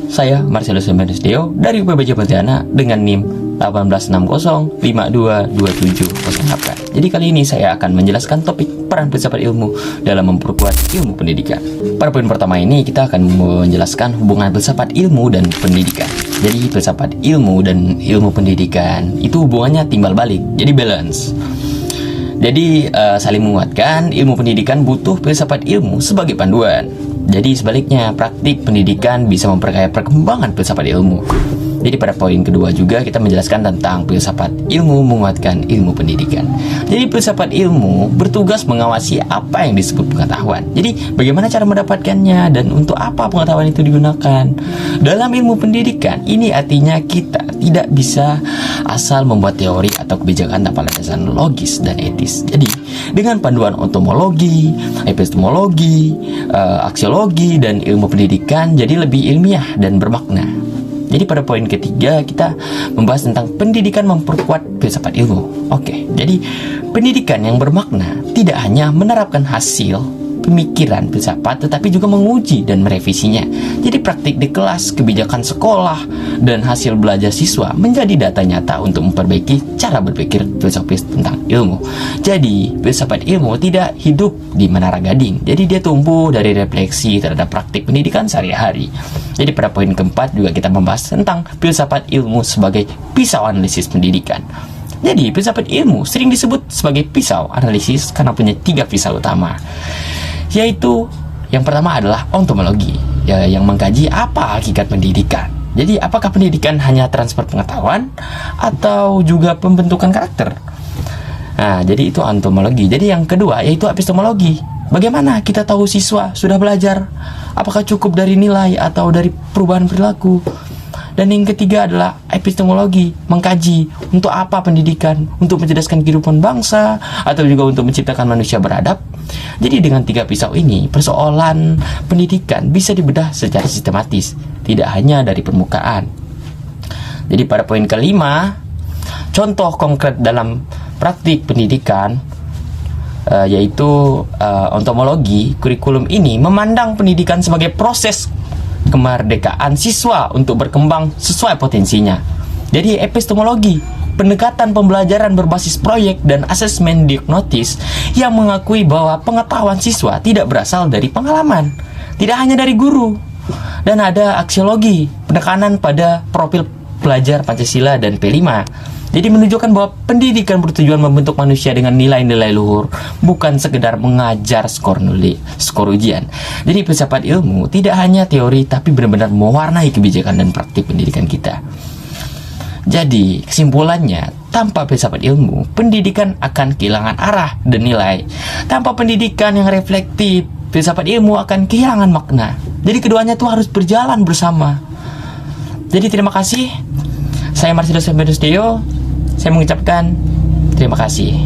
saya Marcelus Deo dari UPBJ Pontianak dengan NIM 1860522708. Jadi kali ini saya akan menjelaskan topik peran filsafat ilmu dalam memperkuat ilmu pendidikan. Pada poin pertama ini kita akan menjelaskan hubungan filsafat ilmu dan pendidikan. Jadi filsafat ilmu dan ilmu pendidikan itu hubungannya timbal balik, jadi balance. Jadi saling menguatkan, ilmu pendidikan butuh filsafat ilmu sebagai panduan. Jadi sebaliknya, praktik pendidikan bisa memperkaya perkembangan filsafat ilmu. Jadi pada poin kedua juga kita menjelaskan tentang filsafat ilmu menguatkan ilmu pendidikan. Jadi filsafat ilmu bertugas mengawasi apa yang disebut pengetahuan. Jadi bagaimana cara mendapatkannya dan untuk apa pengetahuan itu digunakan. Dalam ilmu pendidikan, ini artinya kita tidak bisa asal membuat teori atau kebijakan tanpa landasan logis dan etis. Jadi dengan panduan ontomologi, epistemologi, aksiologi, dan ilmu pendidikan jadi lebih ilmiah dan bermakna. Jadi pada poin ketiga kita membahas tentang pendidikan memperkuat filsafat ilmu. Oke, jadi pendidikan yang bermakna tidak hanya menerapkan hasil pemikiran filsafat, tetapi juga menguji dan merevisinya. Jadi praktik di kelas, kebijakan sekolah, dan hasil belajar siswa menjadi data nyata untuk memperbaiki cara berpikir filosofis tentang ilmu. Jadi filsafat ilmu tidak hidup di menara gading. Jadi dia tumbuh dari refleksi terhadap praktik pendidikan sehari-hari. Jadi pada poin keempat juga kita membahas tentang filsafat ilmu sebagai pisau analisis pendidikan. Jadi filsafat ilmu sering disebut sebagai pisau analisis karena punya 3 pisau utama, yaitu yang pertama adalah ontomologi, yang mengkaji apa hakikat pendidikan. Jadi apakah pendidikan hanya transfer pengetahuan atau juga pembentukan karakter? Nah, jadi itu ontomologi. Jadi yang kedua yaitu epistemologi. Bagaimana kita tahu siswa sudah belajar? Apakah cukup dari nilai atau dari perubahan perilaku? Dan yang ketiga adalah epistemologi, mengkaji untuk apa pendidikan, untuk mencerdaskan kehidupan bangsa atau juga untuk menciptakan manusia beradab. Jadi dengan 3 pisau ini, persoalan pendidikan bisa dibedah secara sistematis, tidak hanya dari permukaan. Jadi pada poin kelima, contoh konkret dalam praktik pendidikan yaitu ontomologi. Kurikulum ini memandang pendidikan sebagai proses kemerdekaan siswa untuk berkembang sesuai potensinya. Jadi epistemologi, pendekatan pembelajaran berbasis proyek dan asesmen diagnotis yang mengakui bahwa pengetahuan siswa tidak berasal dari pengalaman, tidak hanya dari guru. Dan ada aksiologi, penekanan pada profil pelajar Pancasila dan P5. Jadi menunjukkan bahwa pendidikan bertujuan membentuk manusia dengan nilai-nilai luhur, bukan sekedar mengajar skor ujian. Jadi filsafat ilmu tidak hanya teori, tapi benar-benar mewarnai kebijakan dan praktik pendidikan kita. Jadi kesimpulannya, tanpa filsafat ilmu, pendidikan akan kehilangan arah dan nilai. Tanpa pendidikan yang reflektif, filsafat ilmu akan kehilangan makna. Jadi keduanya tuh harus berjalan bersama. Jadi terima kasih. Saya Marcelus Deo. Saya mengucapkan terima kasih.